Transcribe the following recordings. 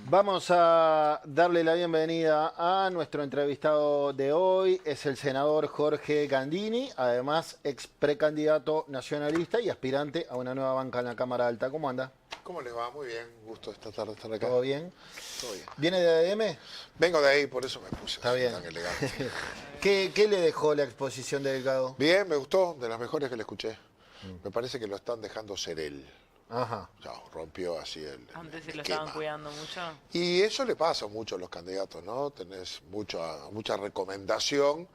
Vamos a darle la bienvenida a nuestro entrevistado de hoy. Es el senador Jorge Gandini, además ex precandidato nacionalista y aspirante a una nueva banca en la Cámara Alta. ¿Cómo anda? ¿Cómo les va? Muy bien, gusto esta tarde estar acá. ¿Todo bien? Todo bien. ¿Viene de ADM? Vengo de ahí, por eso me puse Está así bien. tan elegante. ¿Qué le dejó la exposición de Delgado? Bien, me gustó, de las mejores que le escuché. Me parece que lo están dejando ser él. Ajá. O sea, rompió así el Antes se lo esquema. estaban cuidando mucho. Y eso le pasa mucho a los candidatos, ¿no? Tenés mucha recomendación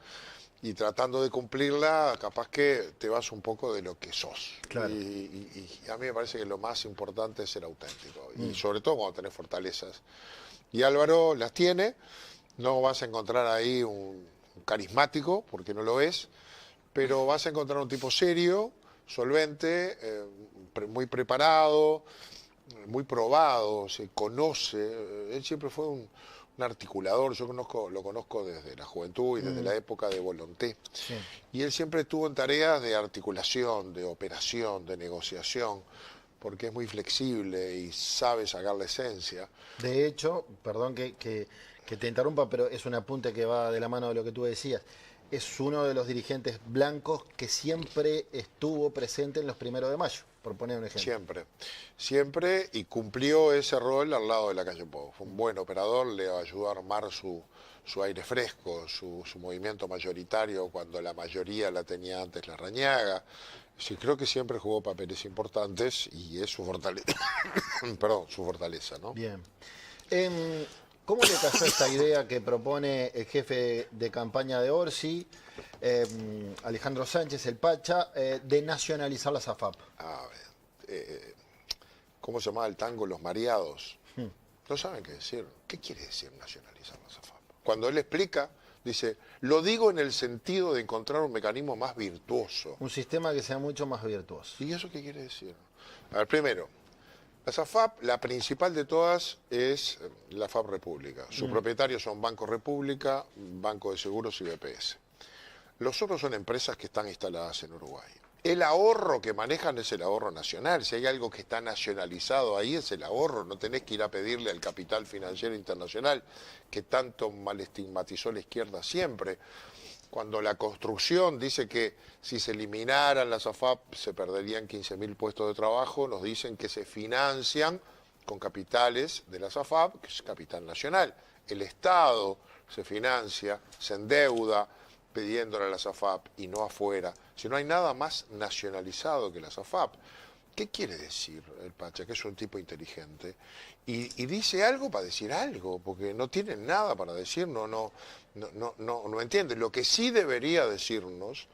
y tratando de cumplirla, capaz que te vas un poco de lo que sos. Claro. Y a mí me parece que lo más importante es ser auténtico. Y sobre todo cuando tenés fortalezas. Y Álvaro las tiene. No vas a encontrar ahí un carismático, porque no lo es, pero vas a encontrar un tipo serio, solvente, muy preparado, muy probado, se conoce. Él siempre fue un articulador. Yo lo conozco desde la juventud y desde la época de Volonté. Sí. Y él siempre estuvo en tareas de articulación, de operación, de negociación, porque es muy flexible y sabe sacar la esencia. De hecho, perdón que te interrumpa, pero es un apunte que va de la mano de lo que tú decías. Es uno de los dirigentes blancos que siempre estuvo presente en los 1 de mayo, por poner un ejemplo. Siempre, siempre, y cumplió ese rol al lado de la calle Pou. Fue un buen operador, le ayudó a armar su aire fresco, su movimiento mayoritario cuando la mayoría la tenía antes Larrañaga. Sí, creo que siempre jugó papeles importantes y es su fortaleza, perdón, su fortaleza, ¿no? Bien. ¿Cómo le cayó esta idea que propone el jefe de campaña de Orsi, Alejandro Sánchez, el Pacha, de nacionalizar la SAFAP? A ver, ¿cómo se llama el tango? Los mareados. No saben qué decir. ¿Qué quiere decir nacionalizar la SAFAP? Cuando él explica, dice, lo digo en el sentido de encontrar un mecanismo más virtuoso. Un sistema que sea mucho más virtuoso. ¿Y eso qué quiere decir? A ver, primero, la SAFAP, la principal de todas es la FAP República. Sus propietarios son Banco República, Banco de Seguros y BPS. Los otros son empresas que están instaladas en Uruguay. El ahorro que manejan es el ahorro nacional. Si hay algo que está nacionalizado ahí es el ahorro. No tenés que ir a pedirle al capital financiero internacional que tanto mal estigmatizó la izquierda siempre. Cuando la construcción dice que si se eliminaran las AFAP se perderían 15.000 puestos de trabajo, nos dicen que se financian con capitales de las AFAP, que es capital nacional. El Estado se financia, se endeuda pidiéndole a las AFAP y no afuera. Si no hay nada más nacionalizado que las AFAP. ¿Qué quiere decir el Pacha? Que es un tipo inteligente y dice algo para decir algo, porque no tiene nada para decir, no entiende. Lo que sí debería decirnos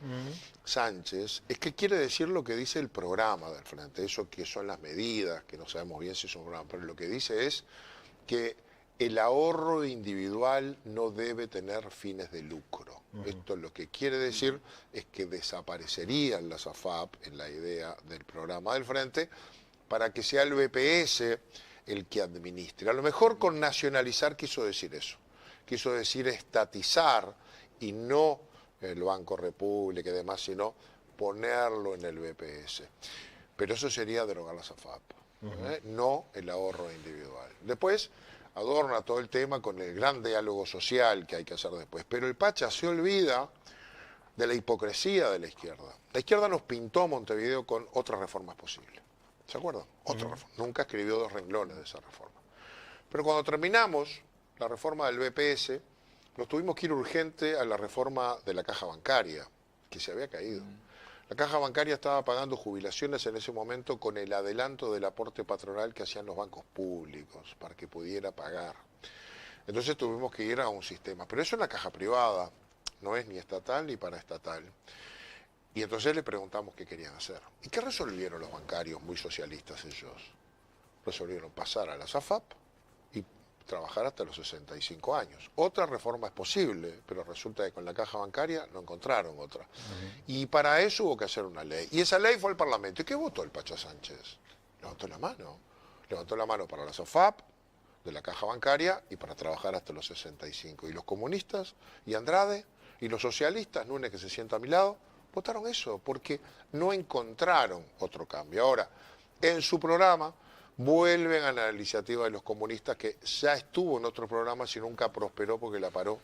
Sánchez es que quiere decir lo que dice el programa del Frente, eso que son las medidas, que no sabemos bien si son programas, pero lo que dice es que el ahorro individual no debe tener fines de lucro. Esto lo que quiere decir es que desaparecerían las AFAP en la idea del programa del Frente para que sea el BPS el que administre. A lo mejor con nacionalizar quiso decir eso. Quiso decir estatizar y no el Banco República y demás, sino ponerlo en el BPS. Pero eso sería derogar las AFAP, no el ahorro individual. Después adorna todo el tema con el gran diálogo social que hay que hacer después. Pero el Pacha se olvida de la hipocresía de la izquierda. La izquierda nos pintó Montevideo con otras reformas posibles. ¿Se acuerdan? Otra reforma. Nunca escribió 2 renglones de esa reforma. Pero cuando terminamos la reforma del BPS, nos tuvimos que ir urgente a la reforma de la caja bancaria, que se había caído. La caja bancaria estaba pagando jubilaciones en ese momento con el adelanto del aporte patronal que hacían los bancos públicos para que pudiera pagar. Entonces tuvimos que ir a un sistema. Pero eso es una caja privada, no es ni estatal ni paraestatal. Y entonces le preguntamos qué querían hacer. ¿Y qué resolvieron los bancarios muy socialistas ellos? Resolvieron pasar a las AFAP y trabajar hasta los 65 años. Otra reforma es posible, pero resulta que con la caja bancaria no encontraron otra. Y para eso hubo que hacer una ley. Y esa ley fue al Parlamento. ¿Y qué votó el Pacha Sánchez? Levantó la mano. Levantó la mano para las AFAP, de la caja bancaria, y para trabajar hasta los 65. Y los comunistas, y Andrade, y los socialistas, Núñez que se sienta a mi lado, votaron eso, porque no encontraron otro cambio. Ahora, en su programa vuelven a la iniciativa de los comunistas que ya estuvo en otros programas y nunca prosperó porque la paró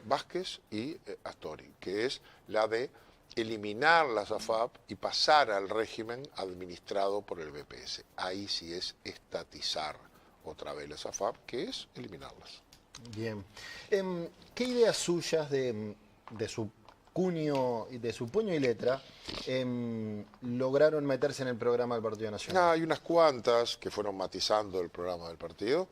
Vázquez y Astori, que es la de eliminar las AFAP y pasar al régimen administrado por el BPS. Ahí sí es estatizar otra vez las AFAP, que es eliminarlas. Bien. ¿Qué ideas suyas de su cuño, de su puño y letra, lograron meterse en el programa del Partido Nacional? Hay unas cuantas que fueron matizando el programa del partido.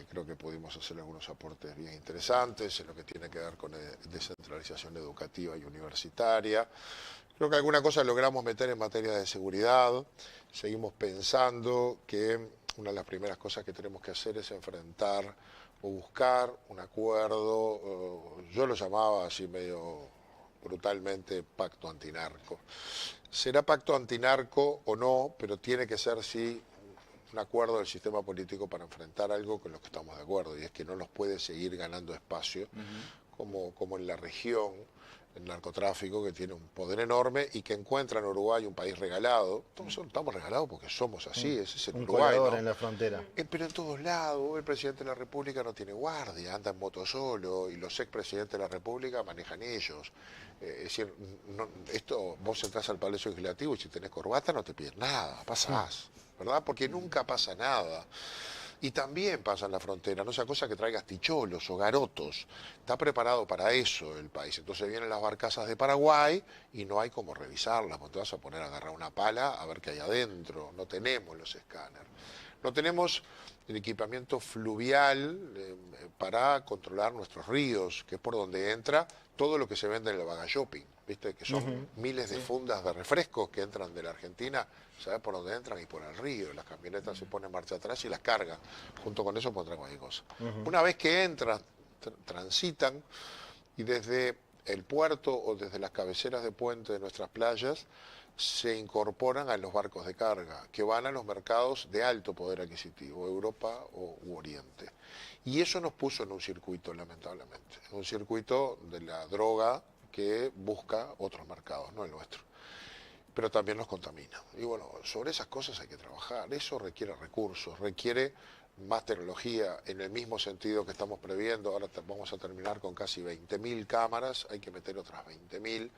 Creo que pudimos hacer algunos aportes bien interesantes en lo que tiene que ver con descentralización educativa y universitaria. Creo que alguna cosa logramos meter en materia de seguridad. Seguimos pensando que una de las primeras cosas que tenemos que hacer es enfrentar o buscar un acuerdo, yo lo llamaba así medio brutalmente pacto antinarco. Será pacto antinarco o no, pero tiene que ser sí un acuerdo del sistema político para enfrentar algo con lo que estamos de acuerdo, y es que no nos puede seguir ganando espacio como en la región, el narcotráfico, que tiene un poder enorme y que encuentra en Uruguay un país regalado. Estamos regalados porque somos así, ese es el un Uruguay, colador, ¿no? en la frontera. Pero en todos lados, el presidente de la República no tiene guardia, anda en moto solo, y los expresidentes de la República manejan ellos. Es decir, vos entras al Palacio Legislativo y si tenés corbata no te piden nada, pasás, ¿verdad? Porque nunca pasa nada. Y también pasa en la frontera, no sea cosa que traigas ticholos o garotos. Está preparado para eso el país. Entonces vienen las barcazas de Paraguay y no hay como revisarlas, porque te vas a poner a agarrar una pala a ver qué hay adentro. No tenemos los escáneres. No tenemos el equipamiento fluvial para controlar nuestros ríos, que es por donde entra todo lo que se vende en el bagashopping, ¿viste? Que son miles de fundas de refrescos que entran de la Argentina, ¿sabes por dónde entran? Y por el río. Las camionetas se ponen marcha atrás y las cargan. Junto con eso pondrán cualquier cosa. Una vez que entran, transitan, y desde el puerto o desde las cabeceras de puente de nuestras playas se incorporan a los barcos de carga que van a los mercados de alto poder adquisitivo, Europa u Oriente. Y eso nos puso en un circuito, lamentablemente, en un circuito de la droga que busca otros mercados, no el nuestro. Pero también nos contamina. Y bueno, sobre esas cosas hay que trabajar. Eso requiere recursos, requiere más tecnología, en el mismo sentido que estamos previendo. Ahora vamos a terminar con casi 20.000 cámaras, hay que meter otras 20.000.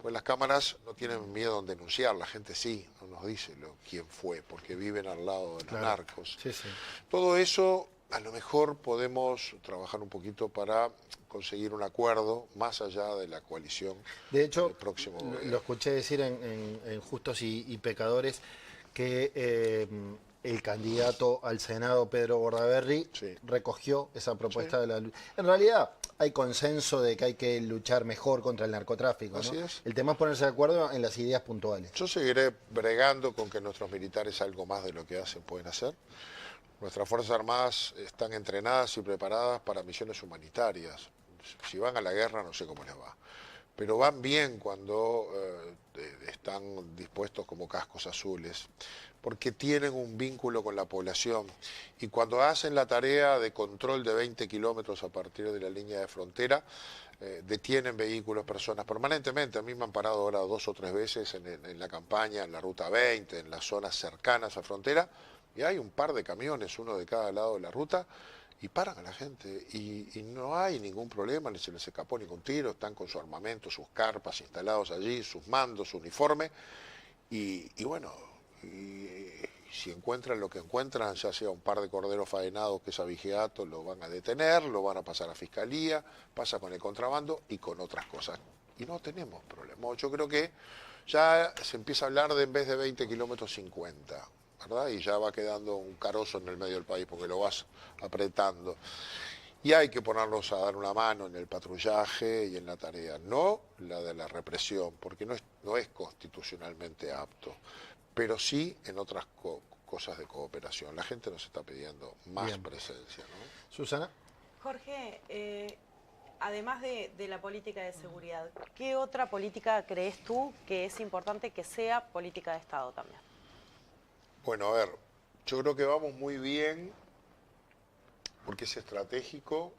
Pues las cámaras no tienen miedo en denunciar, la gente sí, no nos dice quién fue, porque viven al lado de los narcos. Sí, sí. Todo eso, a lo mejor podemos trabajar un poquito para conseguir un acuerdo más allá de la coalición. De hecho, del próximo lo gobierno. escuché decir en Justos y Pecadores que el candidato al Senado, Pedro Bordaberry, recogió esa propuesta de la lucha. En realidad hay consenso de que hay que luchar mejor contra el narcotráfico, ¿no? Así es. El tema es ponerse de acuerdo en las ideas puntuales. Yo seguiré bregando con que nuestros militares algo más de lo que hacen pueden hacer. Nuestras Fuerzas Armadas están entrenadas y preparadas para misiones humanitarias. Si van a la guerra no sé cómo les va, pero van bien cuando están dispuestos como cascos azules, porque tienen un vínculo con la población. Y cuando hacen la tarea de control de 20 kilómetros a partir de la línea de frontera, detienen vehículos, personas permanentemente. A mí me han parado ahora 2 o 3 veces en la campaña, en la Ruta 20, en las zonas cercanas a frontera, y hay un par de camiones, uno de cada lado de la ruta, y paran a la gente, y no hay ningún problema, ni se les escapó ningún tiro, están con su armamento, sus carpas instalados allí, sus mandos, su uniforme, y bueno, si encuentran lo que encuentran, ya sea un par de corderos faenados que es abigeato, lo van a detener, lo van a pasar a fiscalía, pasa con el contrabando y con otras cosas. Y no tenemos problema. Yo creo que ya se empieza a hablar de en vez de 20 kilómetros 50. ¿Verdad? Y ya va quedando un carozo en el medio del país porque lo vas apretando. Y hay que ponernos a dar una mano en el patrullaje y en la tarea, no la de la represión, porque no es constitucionalmente apto, pero sí en otras cosas de cooperación. La gente nos está pidiendo más presencia, ¿no? Susana. Jorge, además de la política de seguridad, ¿qué otra política crees tú que es importante que sea política de Estado también? Bueno, a ver, yo creo que vamos muy bien porque es estratégico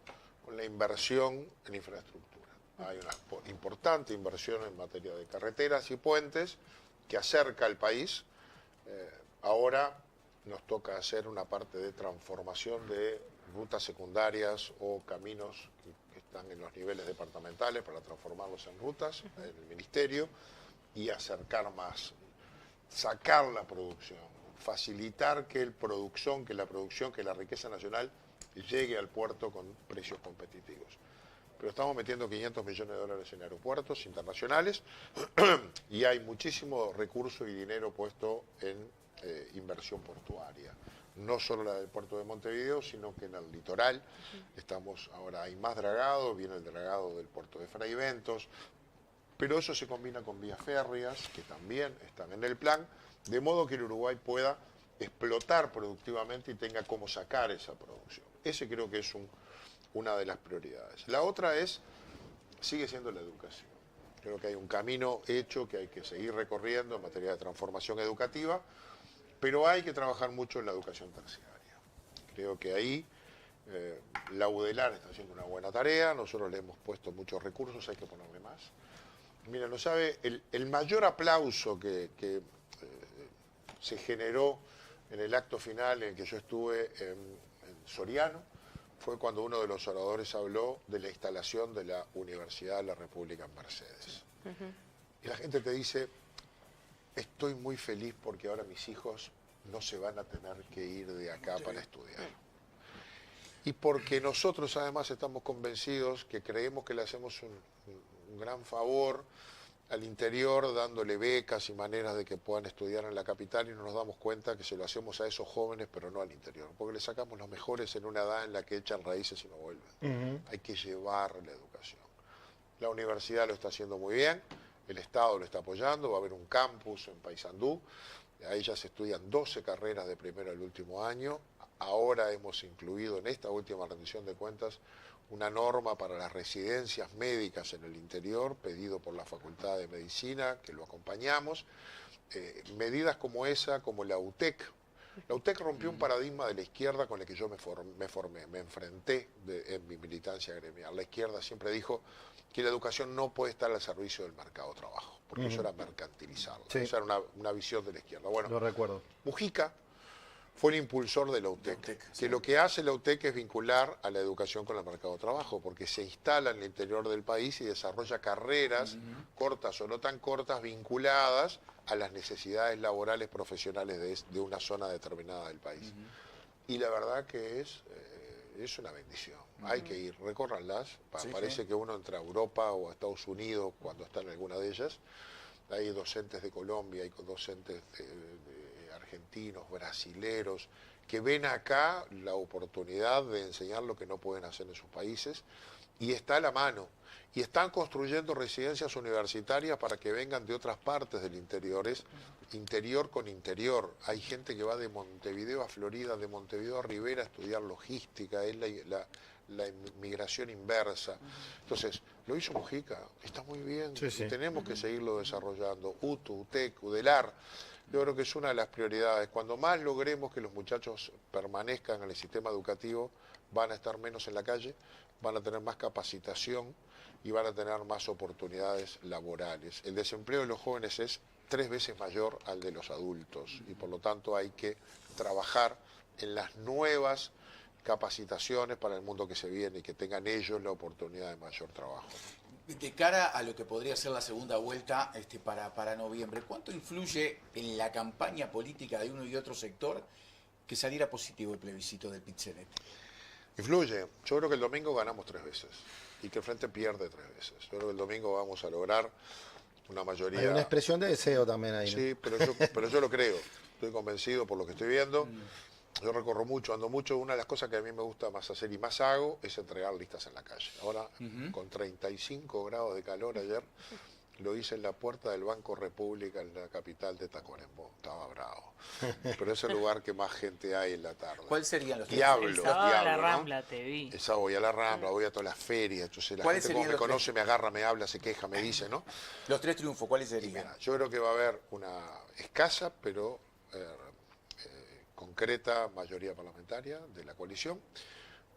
con la inversión en infraestructura. Hay una importante inversión en materia de carreteras y puentes que acerca al país. Ahora nos toca hacer una parte de transformación de rutas secundarias o caminos que están en los niveles departamentales para transformarlos en rutas en el ministerio y acercar más, sacar la producción, facilitar que la producción, que la riqueza nacional llegue al puerto con precios competitivos. Pero estamos metiendo 500 millones de dólares en aeropuertos internacionales y hay muchísimo recurso y dinero puesto en inversión portuaria. No solo la del puerto de Montevideo, sino que en el litoral ahora hay más dragado, viene el dragado del puerto de Fraiventos, pero eso se combina con vías férreas, que también están en el plan, de modo que el Uruguay pueda explotar productivamente y tenga cómo sacar esa producción. Ese creo que es una de las prioridades. La otra sigue siendo la educación. Creo que hay un camino hecho que hay que seguir recorriendo en materia de transformación educativa, pero hay que trabajar mucho en la educación terciaria. Creo que ahí la UDELAR está haciendo una buena tarea, nosotros le hemos puesto muchos recursos, hay que ponerle más. Mira, no sabe, el mayor aplauso que se generó en el acto final en el que yo estuve en Soriano fue cuando uno de los oradores habló de la instalación de la Universidad de la República en Mercedes. Y la gente te dice, estoy muy feliz porque ahora mis hijos no se van a tener que ir de acá para estudiar. Y porque nosotros además estamos convencidos que creemos que le hacemos un gran favor al interior dándole becas y maneras de que puedan estudiar en la capital y no nos damos cuenta que se lo hacemos a esos jóvenes pero no al interior, porque le sacamos los mejores en una edad en la que echan raíces y no vuelven. Hay que llevar la educación. La universidad lo está haciendo muy bien, el Estado lo está apoyando, va a haber un campus en Paysandú, ahí ya se estudian 12 carreras de primero al último año. Ahora hemos incluido en esta última rendición de cuentas una norma para las residencias médicas en el interior, pedido por la Facultad de Medicina, que lo acompañamos. Medidas como esa, como la UTEC. La UTEC rompió un paradigma de la izquierda con el que yo me enfrenté en mi militancia gremial. La izquierda siempre dijo que la educación no puede estar al servicio del mercado de trabajo, porque eso era mercantilizarla. Sí. Esa era una visión de la izquierda. Bueno, lo recuerdo. Mujica fue el impulsor de la UTEC, que lo que hace la UTEC es vincular a la educación con el mercado de trabajo, porque se instala en el interior del país y desarrolla carreras cortas o no tan cortas vinculadas a las necesidades laborales profesionales de una zona determinada del país. Y la verdad que es una bendición. Hay que ir, recórranlas. Parece que uno entra a Europa o a Estados Unidos cuando está en alguna de ellas. Hay docentes de Colombia, hay docentes de argentinos, brasileros, que ven acá la oportunidad de enseñar lo que no pueden hacer en sus países, y está a la mano. Y están construyendo residencias universitarias para que vengan de otras partes del interior, es interior con interior. Hay gente que va de Montevideo a Florida, de Montevideo a Rivera a estudiar logística, es la inmigración inversa. Entonces, lo hizo Mujica, está muy bien, y tenemos que seguirlo desarrollando. UTEC, UDELAR, yo creo que es una de las prioridades. Cuando más logremos que los muchachos permanezcan en el sistema educativo, van a estar menos en la calle, van a tener más capacitación y van a tener más oportunidades laborales. El desempleo de los jóvenes es 3 veces mayor al de los adultos y por lo tanto hay que trabajar en las nuevas capacitaciones para el mundo que se viene y que tengan ellos la oportunidad de mayor trabajo. De cara a lo que podría ser la segunda vuelta para noviembre, ¿cuánto influye en la campaña política de uno y otro sector que saliera positivo el plebiscito del Pit-Celet? Influye. Yo creo que el domingo ganamos 3 veces y que el Frente pierde 3 veces. Yo creo que el domingo vamos a lograr una mayoría... Hay una expresión de deseo también ahí, ¿no? Sí, pero yo lo creo. Estoy convencido por lo que estoy viendo. Yo recorro mucho, ando mucho. Una de las cosas que a mí me gusta más hacer y más hago es entregar listas en la calle. Ahora, con 35 grados de calor ayer, lo hice en la puerta del Banco República en la capital de Tacuarembó. Estaba bravo. Pero es el lugar que más gente hay en la tarde. ¿Cuáles serían los Diablo, El sábado a la ¿no? Rambla te vi. El sábado voy a la Rambla, voy a todas las ferias. Entonces la ¿Cuáles gente como serían me los conoce, me agarra, me habla, se queja, me dice, ¿no? Los 3 triunfos, ¿cuáles Y serían? mira, yo creo que va a haber una escasa, pero concreta mayoría parlamentaria de la coalición.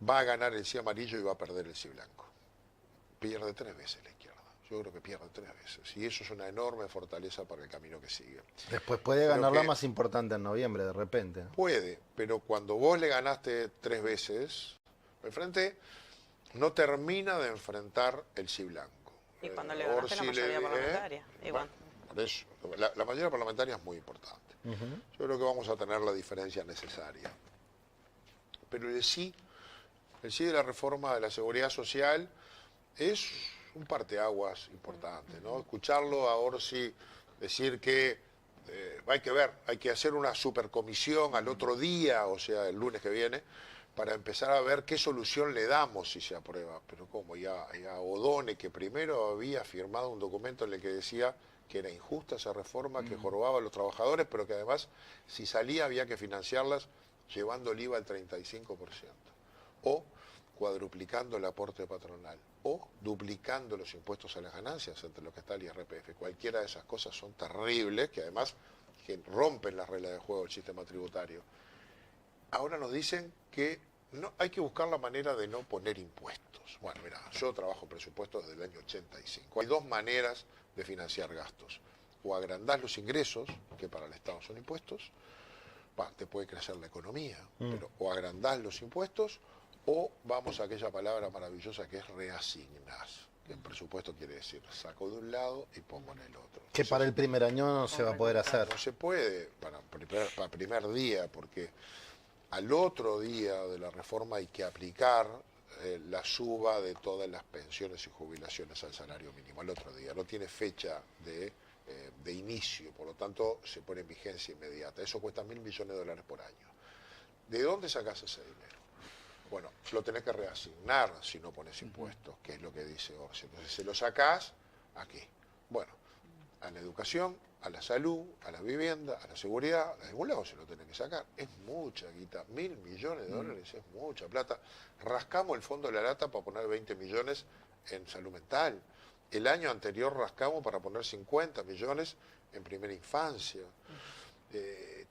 Va a ganar el sí amarillo y va a perder el sí blanco. Pierde 3 veces la izquierda. Yo creo que pierde 3 veces. Y eso es una enorme fortaleza para el camino que sigue. Después puede Pero ganar la que- más importante en noviembre, de repente. Puede, pero cuando vos le ganaste 3 veces, el frente no termina de enfrentar el sí blanco. Y cuando le ganaste la mayoría parlamentaria. Igual. Bueno, por eso, la mayoría parlamentaria es muy importante. Yo creo que vamos a tener la diferencia necesaria. Pero el sí de la reforma de la seguridad social es un parteaguas importante, ¿no? Escucharlo a Orsi decir que hay que ver, hay que hacer una supercomisión al otro día, o sea, el lunes que viene, para empezar a ver qué solución le damos si se aprueba. Pero como ya O'Donnell, que primero había firmado un documento en el que decía que era injusta esa reforma, que jorobaba a los trabajadores, pero que además, si salía, había que financiarlas llevando el IVA al 35%, o cuadruplicando el aporte patronal, o duplicando los impuestos a las ganancias, entre lo que está el IRPF. Cualquiera de esas cosas son terribles, que además que rompen las reglas de juego del sistema tributario. Ahora nos dicen que no, hay que buscar la manera de no poner impuestos. Bueno, mira, yo trabajo presupuestos desde el año 85. Hay 2 maneras de financiar gastos. O agrandás los ingresos, que para el Estado son impuestos, te puede crecer la economía, pero o agrandás los impuestos, o vamos a aquella palabra maravillosa que es reasignás, que en presupuesto quiere decir saco de un lado y pongo en el otro. Que para el primer año no se va a poder hacer. No se puede para primer día, porque al otro día de la reforma hay que aplicar la suba de todas las pensiones y jubilaciones al salario mínimo. Al otro día, no tiene fecha de inicio, por lo tanto se pone en vigencia inmediata. Eso cuesta $1.000 millones por año. ¿De dónde sacás ese dinero? Bueno, lo tenés que reasignar si no pones impuestos, que es lo que dice Orsi. Entonces, ¿se lo sacás a qué? Bueno, a la educación, a la salud, a la vivienda, a la seguridad, de algún lado se lo tenés que sacar. Es mucha guita, $1.000 millones es mucha plata. Rascamos el fondo de la lata para poner 20 millones en salud mental. El año anterior rascamos para poner 50 millones en primera infancia.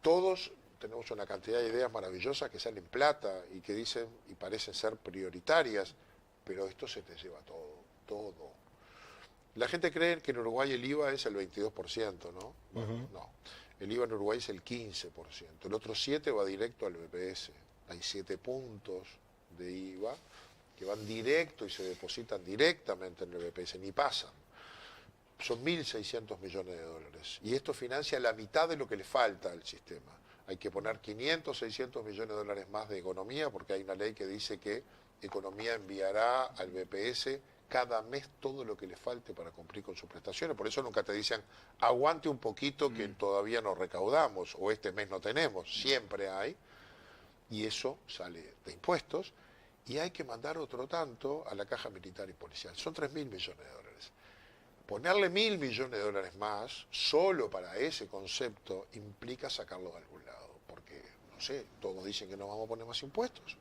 Todos tenemos una cantidad de ideas maravillosas que salen plata y que dicen y parecen ser prioritarias, pero esto se te lleva todo. La gente cree que en Uruguay el IVA es el 22%, ¿no? Bueno, no. El IVA en Uruguay es el 15%. El otro 7% va directo al BPS. Hay 7 puntos de IVA que van directo y se depositan directamente en el BPS, ni pasan. Son 1.600 millones de dólares. Y esto financia la mitad de lo que le falta al sistema. Hay que poner 500, 600 millones de dólares más de economía, porque hay una ley que dice que economía enviará al BPS cada mes todo lo que le falte para cumplir con sus prestaciones. Por eso nunca te dicen, aguante un poquito que todavía no recaudamos, o este mes no tenemos. Siempre hay. Y eso sale de impuestos. Y hay que mandar otro tanto a la caja militar y policial. Son 3.000 millones de dólares. Ponerle 1.000 millones de dólares más, solo para ese concepto, implica sacarlo de algún lado. Porque, no sé, todos dicen que no vamos a poner más impuestos.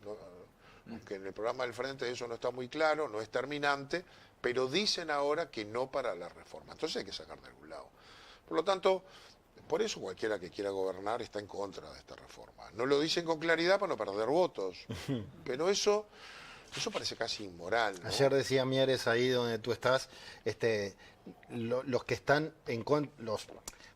Aunque en el programa del Frente eso no está muy claro, no es terminante, pero dicen ahora que no para la reforma. Entonces hay que sacar de algún lado. Por lo tanto, por eso cualquiera que quiera gobernar está en contra de esta reforma. No lo dicen con claridad para no perder votos, pero eso parece casi inmoral, ¿no? Ayer decía Mieres, ahí donde tú estás, los que están en contra, los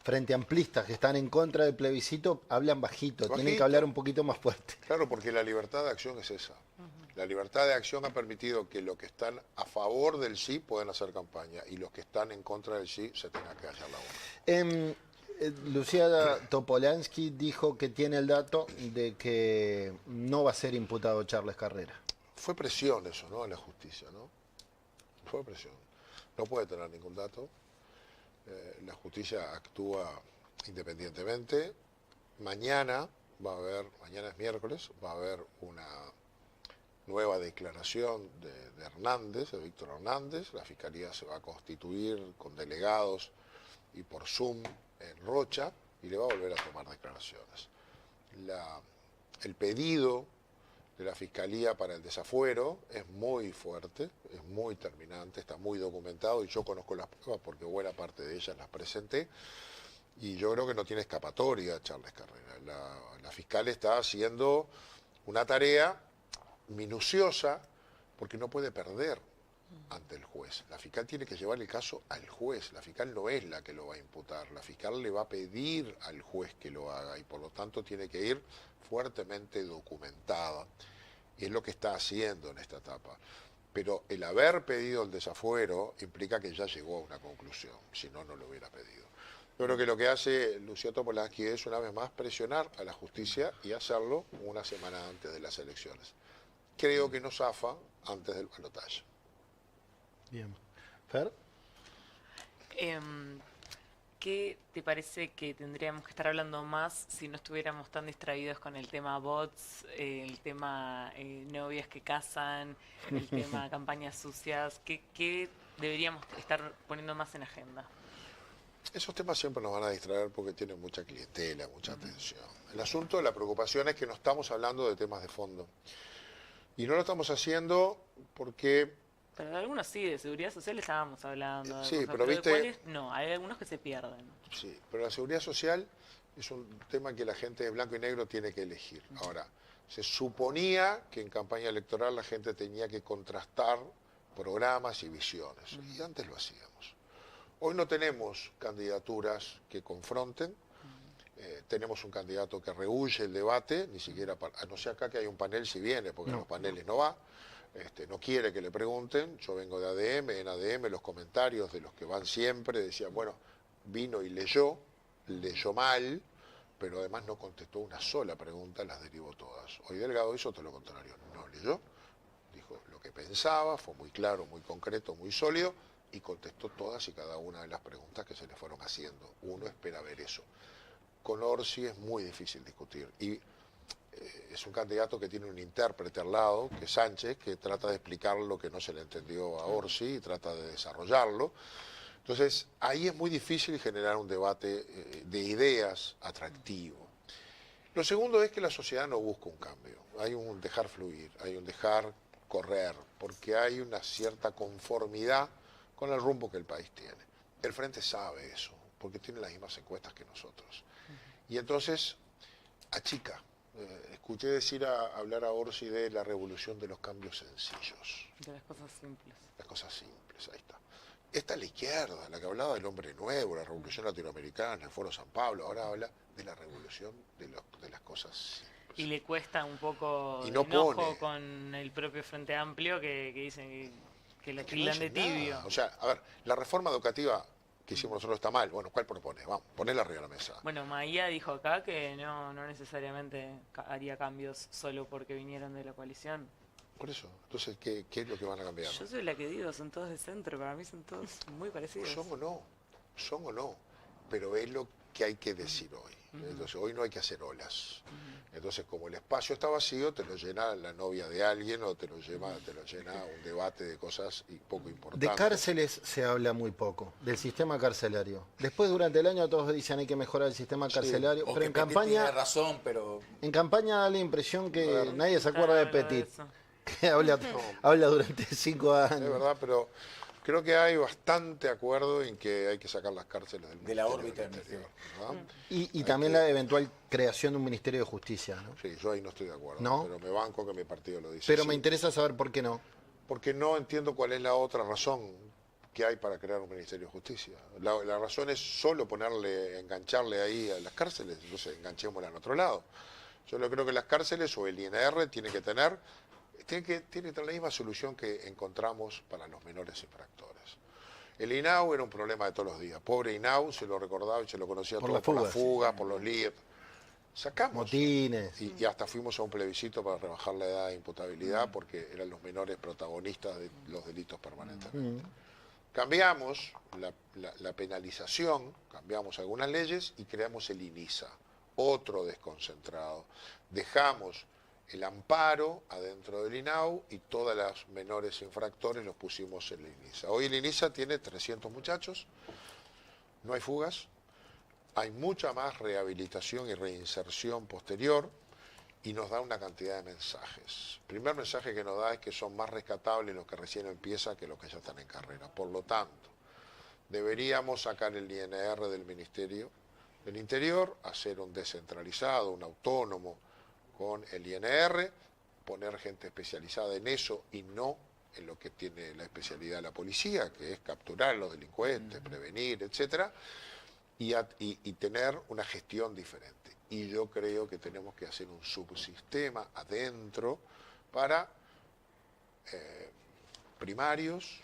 frente amplistas que están en contra del plebiscito hablan bajito, tienen que hablar un poquito más fuerte. Claro, porque la libertad de acción es esa. La libertad de acción ha permitido que los que están a favor del sí puedan hacer campaña y los que están en contra del sí se tengan que callar la boca. Lucía Topolansky dijo que tiene el dato de que no va a ser imputado Charles Carrera. Fue presión eso, ¿no? En la justicia, ¿no? Fue presión. No puede tener ningún dato. La justicia actúa independientemente. Mañana es miércoles, va a haber una nueva declaración de Hernández, de Víctor Hernández. La Fiscalía se va a constituir con delegados y por Zoom en Rocha y le va a volver a tomar declaraciones. El pedido de la Fiscalía para el desafuero es muy fuerte, es muy terminante, está muy documentado y yo conozco las pruebas porque buena parte de ellas las presenté y yo creo que no tiene escapatoria Charles Carrera. La fiscal está haciendo una tarea minuciosa porque no puede perder. ante el juez. La fiscal tiene que llevar el caso al juez. La fiscal no es la que lo va a imputar. La fiscal le va a pedir al juez que lo haga y por lo tanto tiene que ir fuertemente documentada. Y es lo que está haciendo en esta etapa. Pero el haber pedido el desafuero implica que ya llegó a una conclusión, si no, no lo hubiera pedido. Yo creo que lo que hace Lucio Topolansky es, una vez más, presionar a la justicia y hacerlo una semana antes de las elecciones. Creo que no zafa antes del balotaje. Bien. ¿Fer? ¿Qué te parece que tendríamos que estar hablando más si no estuviéramos tan distraídos con el tema bots, el tema novias que casan, el tema campañas sucias? ¿Qué deberíamos estar poniendo más en agenda? Esos temas siempre nos van a distraer porque tienen mucha clientela, mucha atención. El asunto, la preocupación es que no estamos hablando de temas de fondo. Y no lo estamos haciendo porque... Pero de algunos sí, de seguridad social estábamos hablando. De Sí, cosas, pero de viste... cuáles no, hay algunos que se pierden. Sí, pero la seguridad social es un tema que la gente de blanco y negro tiene que elegir. Ahora, se suponía que en campaña electoral la gente tenía que contrastar programas y visiones. Y antes lo hacíamos. Hoy no tenemos candidaturas que confronten. Tenemos un candidato que rehúye el debate, ni siquiera, no sé acá que hay un panel si viene, porque en los paneles no va, no quiere que le pregunten. Yo vengo de ADM, en ADM los comentarios de los que van siempre decían, bueno, vino y leyó mal, pero además no contestó una sola pregunta, las derivó todas. Hoy Delgado hizo todo lo contrario, no leyó, dijo lo que pensaba, fue muy claro, muy concreto, muy sólido, y contestó todas y cada una de las preguntas que se le fueron haciendo. Uno espera ver eso. Con Orsi es muy difícil discutir y es un candidato que tiene un intérprete al lado, que es Sánchez, que trata de explicar lo que no se le entendió a Orsi y trata de desarrollarlo. Entonces, ahí es muy difícil generar un debate de ideas atractivo. Lo segundo es que la sociedad no busca un cambio, hay un dejar fluir, hay un dejar correr, porque hay una cierta conformidad con el rumbo que el país tiene. El Frente sabe eso, porque tiene las mismas encuestas que nosotros. Y entonces, achica. Escuché hablar a Orsi de la revolución de los cambios sencillos. De las cosas simples. Las cosas simples, ahí está. Esta es la izquierda, la que hablaba del hombre nuevo, la revolución latinoamericana, el Foro San Pablo, ahora habla de la revolución de las cosas simples. Y le cuesta un poco Y no de enojo pone. con el propio Frente Amplio que dicen que lo Que no tildan de dicen tibio. nada. O sea, a ver, la reforma educativa que hicimos nosotros está mal. Bueno, ¿cuál propones? Vamos, ponela arriba de la mesa. Bueno, Maía dijo acá que no necesariamente haría cambios solo porque vinieron de la coalición. Por eso. Entonces, ¿qué es lo que van a cambiar? Yo soy la que digo, son todos de centro, para mí son todos muy parecidos. Son o no, pero es lo que hay que decir hoy. Entonces, hoy no hay que hacer olas. Entonces, como el espacio está vacío, te lo llena la novia de alguien o te lo llena un debate de cosas poco importantes. De cárceles se habla muy poco, del sistema carcelario. Después, durante el año, todos dicen hay que mejorar el sistema carcelario, O pero que en Petit campaña, tiene razón, pero en campaña da la impresión que nadie se acuerda de Petit, Eso. que habla durante 5 Es años. verdad, pero creo que hay bastante acuerdo en que hay que sacar las cárceles de la órbita del Interior, ministerio. ¿verdad? Y también la eventual creación de un Ministerio de Justicia, ¿no? Sí, yo ahí no estoy de acuerdo, ¿No? pero me banco que mi partido lo dice. Pero sí. me interesa saber por qué no. Porque no entiendo cuál es la otra razón que hay para crear un Ministerio de Justicia. La razón es solo engancharle ahí a las cárceles, entonces enganchémosla en otro lado. Yo no creo que las cárceles o el INR tiene que tener la misma solución que encontramos para los menores infractores. El INAU era un problema de todos los días. Pobre INAU, se lo recordaba y se lo conocía Por todo las por las fugas. fugas, por los líos. Sacamos. Motines. Y hasta fuimos a un plebiscito para rebajar la edad de imputabilidad porque eran los menores protagonistas de los delitos permanentemente. Cambiamos la penalización, cambiamos algunas leyes y creamos el INISA, otro desconcentrado. Dejamos el amparo adentro del INAU y todas las menores infractores los pusimos en el INISA. Hoy el INISA tiene 300 muchachos, no hay fugas, hay mucha más rehabilitación y reinserción posterior y nos da una cantidad de mensajes. El primer mensaje que nos da es que son más rescatables los que recién empiezan que los que ya están en carrera. Por lo tanto, deberíamos sacar el INR del Ministerio del Interior, hacer un descentralizado, un autónomo con el INR, poner gente especializada en eso y no en lo que tiene la especialidad de la policía, que es capturar a los delincuentes, prevenir, etcétera, y tener una gestión diferente. Y yo creo que tenemos que hacer un subsistema adentro para primarios,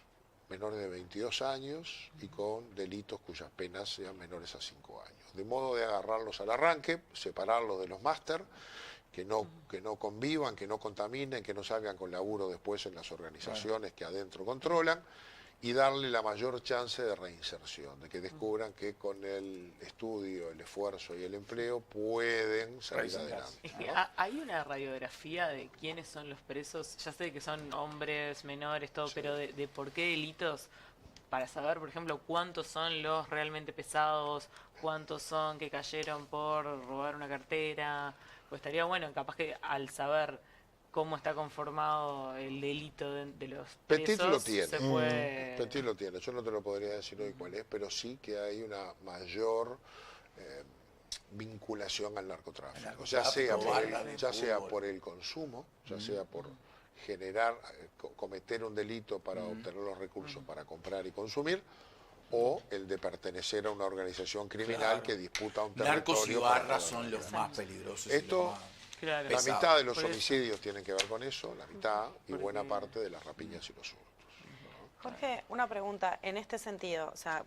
menores de 22 años y con delitos cuyas penas sean menores a 5 años. De modo de agarrarlos al arranque, separarlos de los máster, que no convivan, que no contaminen, que no salgan con laburo después en las organizaciones que adentro controlan, y darle la mayor chance de reinserción, de que descubran que con el estudio, el esfuerzo y el empleo pueden salir adelante, ¿no? ¿Hay una radiografía de quiénes son los presos? Ya sé que son hombres, menores, todo, pero de por qué delitos, para saber, por ejemplo, cuántos son los realmente pesados, cuántos son que cayeron por robar una cartera. Pues estaría bueno, capaz que al saber cómo está conformado el delito de los Petit presos, lo tiene. se puede... Petit lo tiene, yo no te lo podría decir hoy cuál es, pero sí que hay una mayor vinculación al narcotráfico, ya sea por el consumo, ya sea por generar, cometer un delito para obtener los recursos para comprar y consumir, o el de pertenecer a una organización criminal que disputa un territorio. Narcos y barras son los más peligrosos. Esto, Claro. la Pesado. mitad de los Por eso. homicidios tienen que ver con eso, la mitad, y Porque- buena parte de las rapiñas y los hurtos. Jorge, una pregunta en este sentido, o sea,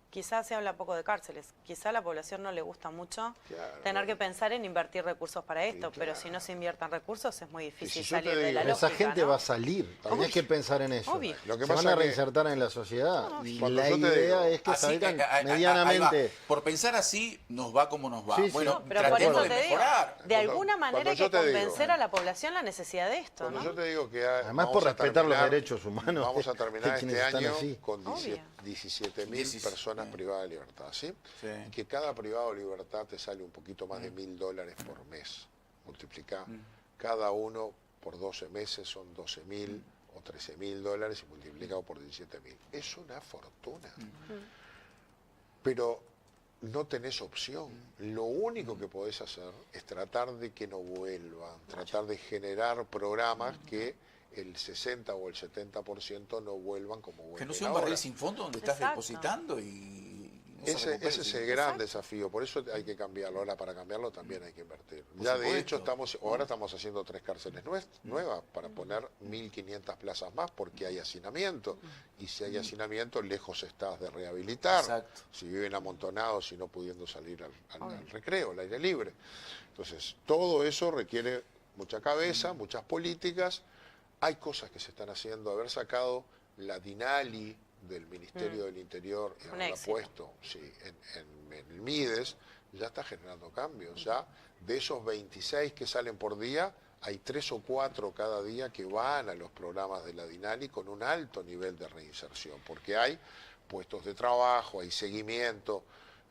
quizás se habla poco de cárceles, quizá a la población no le gusta mucho Claro. tener que pensar en invertir recursos para esto, pero claro. si no se inviertan recursos es muy difícil si yo te salir de la digo- Esa lógica, gente ¿no? va a salir, tenés que pensar en eso. Obvio. Lo que Se pasa van a es que- reinsertar en la sociedad y Cuando la yo te idea digo- es que Así, salgan ahí va. medianamente. Por pensar así, nos va como nos va. Sí, sí. Bueno, No, pero por tratemos eso de te digo, mejorar. de alguna manera cuando hay yo que te digo- convencer a la población la necesidad de esto, Cuando ¿no? yo te digo que Además, vamos por a respetar los terminar- derechos humanos vamos a de terminar quienes este están año allí. con Obvio. 17.000 Diecis- personas privadas de libertad, ¿sí? Sí. Y que cada privado de libertad te sale un poquito más de $1.000 por mes. Multiplica cada uno por 12 meses son 12.000 o 13.000 dólares y multiplicado por 17.000. Es una fortuna. Pero no tenés opción. Lo único que podés hacer es tratar de que no vuelvan, tratar de generar programas que el 60 o el 70% no vuelvan como vuelven Que no sea un ahora. barril sin fondo donde estás Exacto. depositando y no se Ese recupera es el el dinero. gran desafío, por eso hay que cambiarlo. Ahora, para cambiarlo también hay que invertir. Por Ya de supuesto. hecho ahora estamos haciendo 3 cárceles nuevas para poner 1.500 plazas más porque hay hacinamiento. Y si hay hacinamiento, lejos estás de rehabilitar. Exacto. Si viven amontonados y no pudiendo salir al recreo, al aire libre. Entonces, todo eso requiere mucha cabeza, muchas políticas. Hay cosas que se están haciendo. Haber sacado la DINALI del Ministerio del Interior y Un haberla éxito. puesto en el MIDES, ya está generando cambios. Ya de esos 26 que salen por día, hay 3 o 4 cada día que van a los programas de la DINALI con un alto nivel de reinserción, porque hay puestos de trabajo, hay seguimiento.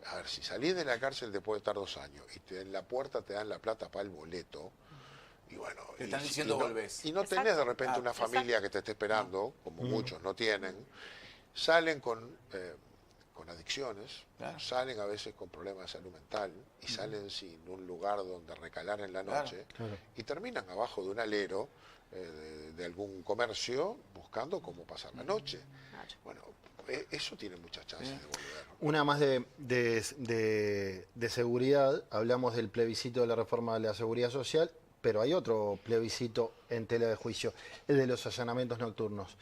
A ver, si salís de la cárcel después de estar 2 años y en la puerta te dan la plata para el boleto, y bueno, Te están diciendo volvés. y no Exacto. tenés de repente Claro. una familia que te esté esperando, como muchos no tienen, salen con adicciones, Claro. salen a veces con problemas de salud mental y salen sin un lugar donde recalar en la Claro. noche y terminan abajo de un alero de algún comercio buscando cómo pasar la noche. Bueno, eso tiene muchas chances de volver. Una más de seguridad, hablamos del plebiscito de la reforma de la seguridad social, pero hay otro plebiscito en tela de juicio, el de los allanamientos nocturnos.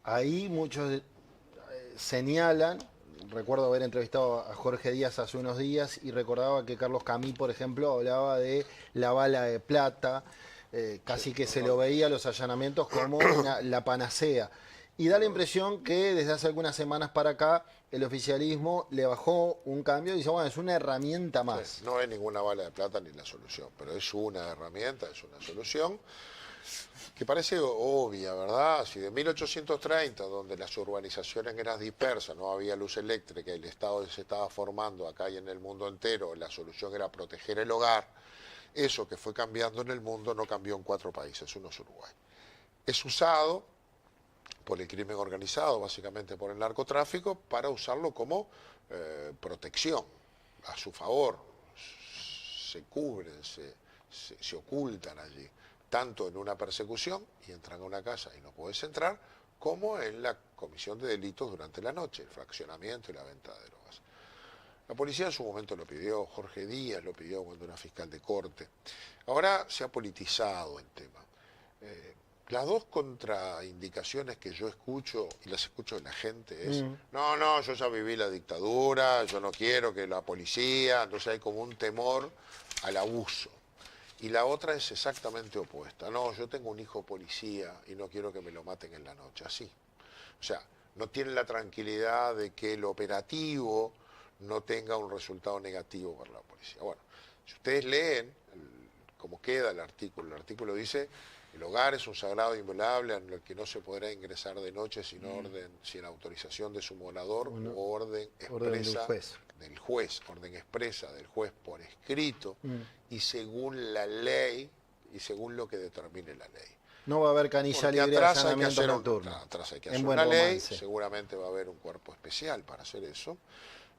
Ahí muchos señalan, recuerdo haber entrevistado a Jorge Díaz hace unos días y recordaba que Carlos Camí, por ejemplo, hablaba de la bala de plata, casi que se lo veía a los allanamientos como la panacea. Y da la impresión que desde hace algunas semanas para acá el oficialismo le bajó un cambio y dice, bueno, es una herramienta más. Sí, no es ninguna bala de plata ni la solución, pero es una herramienta, es una solución que parece obvia, ¿verdad? Si de 1830, donde las urbanizaciones eran dispersas, no había luz eléctrica y el Estado se estaba formando acá y en el mundo entero, la solución era proteger el hogar, eso que fue cambiando en el mundo no cambió en 4 países, uno es Uruguay. Es usado por el crimen organizado, básicamente por el narcotráfico, para usarlo como protección a su favor. Se cubren, se ocultan allí. tanto en una persecución y entran a una casa y no puedes entrar, como en la comisión de delitos durante la noche, el fraccionamiento y la venta de drogas. La policía en su momento lo pidió, Jorge Díaz lo pidió cuando era fiscal de corte. Ahora se ha politizado el tema. Las dos contraindicaciones que yo escucho, y las escucho de la gente, es, no, yo ya viví la dictadura, yo no quiero que la policía, entonces hay como un temor al abuso. Y la otra es exactamente opuesta, no, yo tengo un hijo policía y no quiero que me lo maten en la noche, así. O sea, no tienen la tranquilidad de que el operativo no tenga un resultado negativo para la policía. Bueno, si ustedes leen cómo queda el artículo dice: el hogar es un sagrado inviolable en el que no se podrá ingresar de noche sin autorización de su morador o orden expresa del juez, orden expresa del juez por escrito y según la ley y según lo que determine la ley. No va a haber canilla Porque libre de atrás hay que allanamiento hacer, nocturno. atrás hay que En hacer buen una ley, romance. seguramente va a haber un cuerpo especial para hacer eso.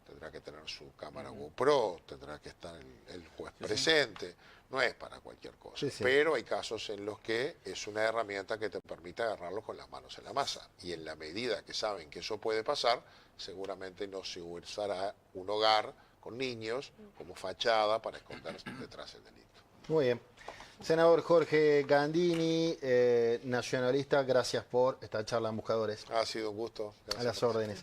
Tendrá que tener su cámara GoPro, tendrá que estar el juez presente. No es para cualquier cosa. Sí, sí. Pero hay casos en los que es una herramienta que te permite agarrarlo con las manos en la masa. Y en la medida que saben que eso puede pasar, seguramente no se usará un hogar con niños como fachada para esconderse detrás del delito. Muy bien. Senador Jorge Gandini, nacionalista, gracias por esta charla en Buscadores. Ha sido un gusto. A las órdenes.